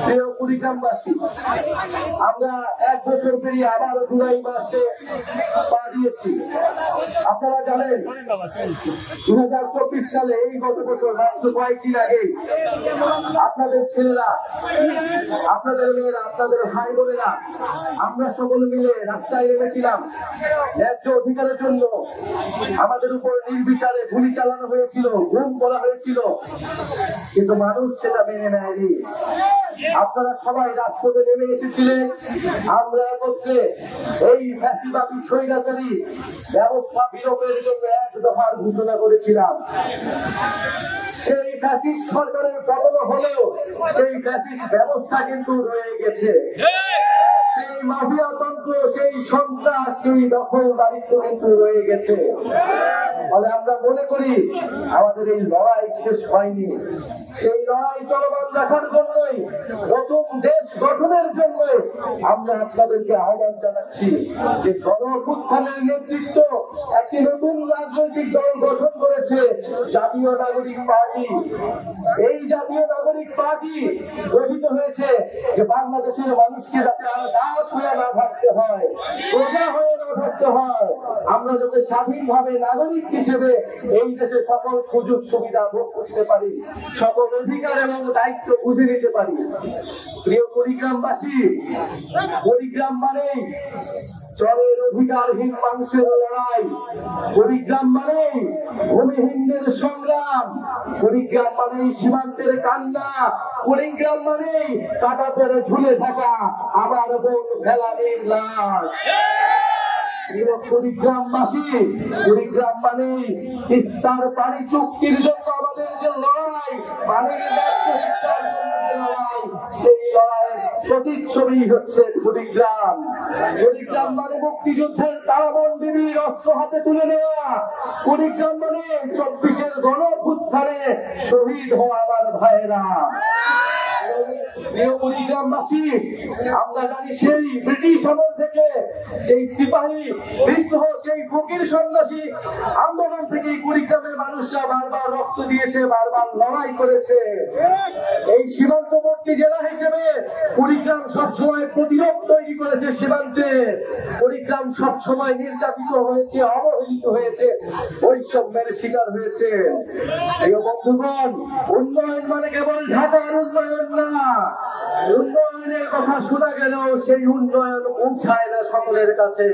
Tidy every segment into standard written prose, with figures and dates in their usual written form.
প্রিয় কুড়িগ্রামবাসী, আমরা 1 বছর পেরিয়ে আবারও জুলাই মাসে পা দিয়েছি। আপনারা জানেন 2024 সালে এই গত বছর মাত্র কয়েকদিন আগে আপনাদের ছেলেরা, আপনাদের মেয়েরা, আপনাদের ভাই বোনেরা, আমরা সকল মিলে রাস্তায় নেমেছিলাম ন্যায্য অধিকারের জন্য। আমাদের উপর নির্বিচারে গুলি চালানো হয়েছিল, গুম করা হয়েছিল, কিন্তু মানুষ সেটা মেনে নেয়নি। আপনারা সবাই রাজপথে নেমে এসেছিলেন। আমরা একত্রে এই ফ্যাসিবাদী স্বৈরাচারী ব্যবস্থা বিলোপের জন্য 1 দফার ঘোষণা করেছিলাম। সেই ফ্যাসিস্ট সরকারের পতন হলেও সেই ফ্যাসিস্ট ব্যবস্থা কিন্তু রয়ে গেছে। সেই মাফিয়াতন্ত্র, সেই সন্ত্রাস, সেই দখলদারিত্ব কিন্তু রয়ে গেছে। ফলে আমরা মনে করি আমাদের এই লড়াই শেষ হয়নি। সেই লড়াই চলমান রাখার জন্যই, নতুন দেশ গঠনের জন্য আমরা আপনাদেরকে আহ্বান জানাচ্ছি যে গণঅভ্যুত্থানের নেতৃত্ব একটি নতুন রাজনৈতিক দল গঠন করেছে, জাতীয় নাগরিক পার্টি। এই জাতীয় নাগরিক পার্টি গঠিত হয়েছে যে বাংলাদেশের মানুষকে যাতে আরো দাস হয়ে না থাকতে হয়, প্রজা হয়ে না থাকতে হয়, আমরা যাতে স্বাধীনভাবে নাগরিক হিসেবে এই দেশে সকল সুযোগ সুবিধা ভোগ করতে পারি, সকল অধিকার এবং দায়িত্ব বুঝে নিতে পারি। প্রিয় কুড়িগ্রামবাসী, কুড়িগ্রাম মানেই চরের অধিকারহীন মানুষের লড়াই, কুড়িগ্রাম মানেই ভূমিহীনদের সংগ্রাম, কুড়িগ্রাম মানেই সীমান্তের কান্না, কুড়িগ্রাম মানেই কাটা পড়ে ঝুলে থাকা আবার বোন ফেলানির লাশ। কুড়িগ্রামবাসী, কুড়িগ্রাম মানে তিস্তার পানি চুক্তির জন্য আমাদের যে লড়াই, পানির লড়াই, সেই লড়াইয়ের প্রতিচ্ছবি হচ্ছে কুড়িগ্রাম। কুড়িগ্রাম মানে মুক্তিযুদ্ধের তারাবন বিবির অস্ত্র হাতে তুলে নেওয়া, কুড়িগ্রাম মানে 24-এর গণঅভ্যুত্থানে শহীদ হওয়া আমার ভাইয়েরা। প্রিয় কুড়িগ্রামবাসী, আমরা জানি সেই ব্রিটিশ আমল থেকে, সেই সিপাহী বিদ্রোহ, সেই ফকির সন্ন্যাসী আন্দোলন থেকে কুড়িগ্রামের মানুষরা বারবার রক্ত দিয়েছে, বারবার লড়াই করেছে। এই সীমান্তবর্তী জেলা হিসেবে কুড়িগ্রাম সবসময় প্রতিরোধ তৈরি করেছে সীমান্তে। কুড়িগ্রাম সবসময় নির্যাতিত হয়েছে, অবহেলিত হয়েছে, বৈষম্যের শিকার হয়েছে। এই বন্ধুগণ, উন্নয়ন মানে কেবল ঢাকার উন্নয়ন না। উন্নয়নের কথা শোনা গেলেও সেই উন্নয়ন পৌঁছায় না সকলের কাছে।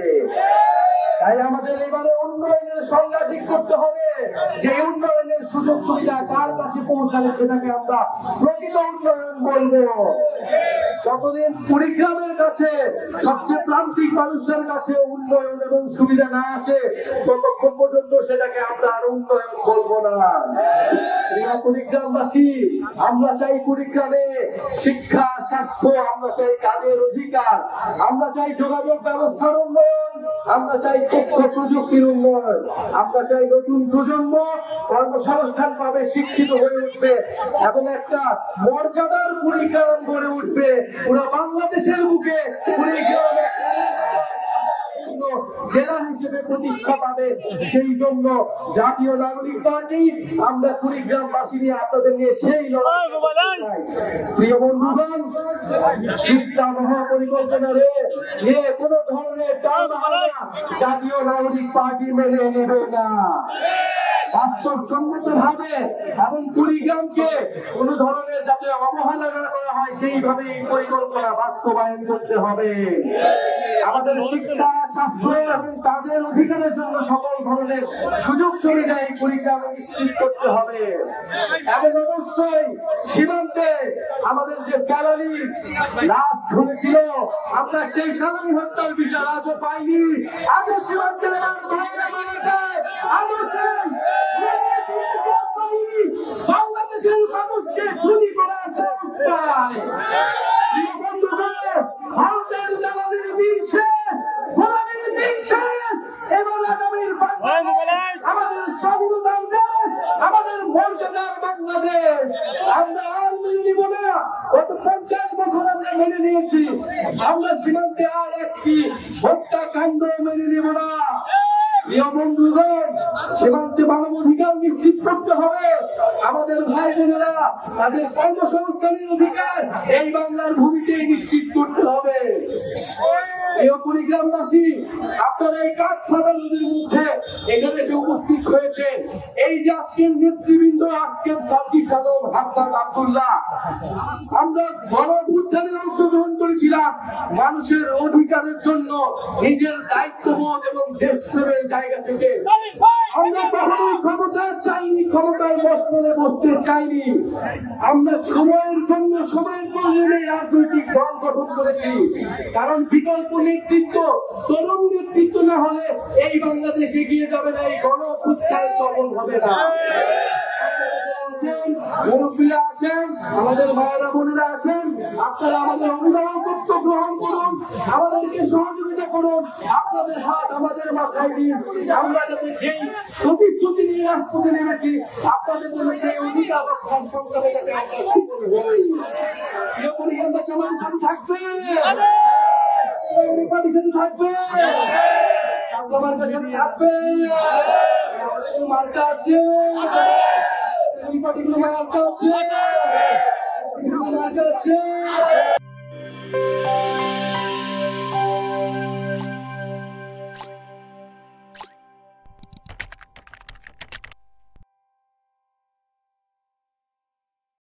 তাই আমাদের এবারে উন্নয়নের সংজ্ঞা ঠিক করতে হবে যে উন্নয়নের সুযোগ সুবিধা কার কাছে পৌঁছালে সেটাকে আমরা প্রকৃত উন্নয়ন বলবো। যতদিন কুড়িগ্রামের কাছে, সবচেয়ে প্রান্তিক মানুষের কাছে উন্নয়ন এবং সুবিধা না আসে, ততক্ষণ পর্যন্ত সেটাকে আমরা আর উন্নয়ন বলবো না। কুড়িগ্রামবাসী, আমরা চাই কুড়িগ্রামে শিক্ষা, স্বাস্থ্য, আমরা চাই কাজের অধিকার, আমরা চাই যোগাযোগ ব্যবস্থার উন্নয়ন, আমরা চাই তথ্য প্রযুক্তির উন্নয়ন, আমরা চাই নতুন প্রজন্ম কর্মসংস্থান পাবে, শিক্ষিত হয়ে উঠবে এবং একটা মর্যাদার কুড়িগ্রাম গড়ে উঠবে। পুরো বাংলাদেশের বুকে কুড়িগ্রাম জেলা হিসেবে প্রতিষ্ঠা পাবে। সেই জন্য জাতীয় নাগরিক পার্টি, আমরা কুড়িগ্রামবাসী নিয়ে আপনাদের নিয়ে সেই লড়াই। প্রিয় বন্ধুগণ, ইসলাম মহাপরিকল্পনার নিয়ে কোন ধরনের জাতীয় নাগরিক পার্টি মেনে নেবে না। বাস্তবসম্মত ভাবে এবং কুড়িগ্রামকে কোন ধরনের যাতে অবহেলা না করা হয় সেইভাবে এই পরিকল্পনা বাস্তবায়ন করতে হবে। আমাদের শিক্ষা, স্বাস্থ্য এবং তাদের অধিকারের জন্য সকল ধরনের সুযোগ সুবিধা এই কুড়িগ্রামে নিশ্চিত করতে হবে। এবং অবশ্যই সীমান্তে আমাদের যে ফেলানি লাশ ঝুলেছিল, আমরা সেই ফেলানি হত্যার বিচার আজও পাইনি। আজও সীমান্তে ভাইরা মারা যায়, আজও বাংলাদেশের মানুষকে গুলি করার চেষ্টায়। ভারতের দালালির দিন শেষ, গোলামির দিন শেষ। এবার আগামীর আমাদের স্বাধীনতার দেশ, আমাদের মর্যাদার বাংলাদেশ আমরা আর মেনে নিব না। গত 50 বছর আমরা মেনে নিয়েছি, আমরা সীমান্তে আর একটি হত্যাকাণ্ড মেনে নিব না। প্রিয় বন্ধুগণ, সীমান্তে মানবাধিকার নিশ্চিত করতে হবে। আমাদের ভাই বোনেরা তাদের কর্মসংস্থানের অধিকার এই বাংলার ভূমিতে নিশ্চিত করতে হবে। প্রিয় কুড়িগ্রামবাসী, আপনারা এই কাঠফাটা নদীর মধ্যে এখানে এসে উপস্থিত হয়েছেন। এই যে আজকের নেতৃবৃন্দ, আজকের সাচি সাদম, হাসনাত আব্দুল্লাহ, আমরা গণঅভ্যুত্থানে অংশগ্রহণ করেছিলাম মানুষের অধিকারের জন্য, নিজের দায়িত্ববোধ এবং দেশপ্রেমের জায়গা থেকে। আমরা কখনোই ক্ষমতা চাইনি, ক্ষমতার মসনদে বসতে চাইনি। আমরা সময়ের জন্য, সময়ের প্রয়োজনে রাজনৈতিক দল গঠন করেছি। কারণ বিকল্প নেতৃত্ব, তরুণ নেতৃত্ব না হলে এই বাংলাদেশ এগিয়ে যাবে না, এই গণঅভ্যুত্থান সফল হবে না। মুরব্বীরা আছেন, আমাদের মায়েরা বোনেরা আছেন, আপনারা আমাদের অভিভাবকত্ব গ্রহণ করুন, আমাদেরকে সহযোগিতা করুন, আপনাদের হাত আমাদের মাথায় দিন। আমরা যাতে যেই প্রতিশ্রুতি নিয়ে রাজপথে নেমেছি, আপনাদের জন্য সেই অধিকার রক্ষার সংগ্রামে যাতে আমরা সফল হই। প্রিয় পরিবারবাসী, আমাদের সাথে থাকবে, পার্টির সাথে থাকবে, মার্কার সাথে থাকবে, মার্কা আছে, পার্টিগুলো মার্কা আছে, মার্কা আছে।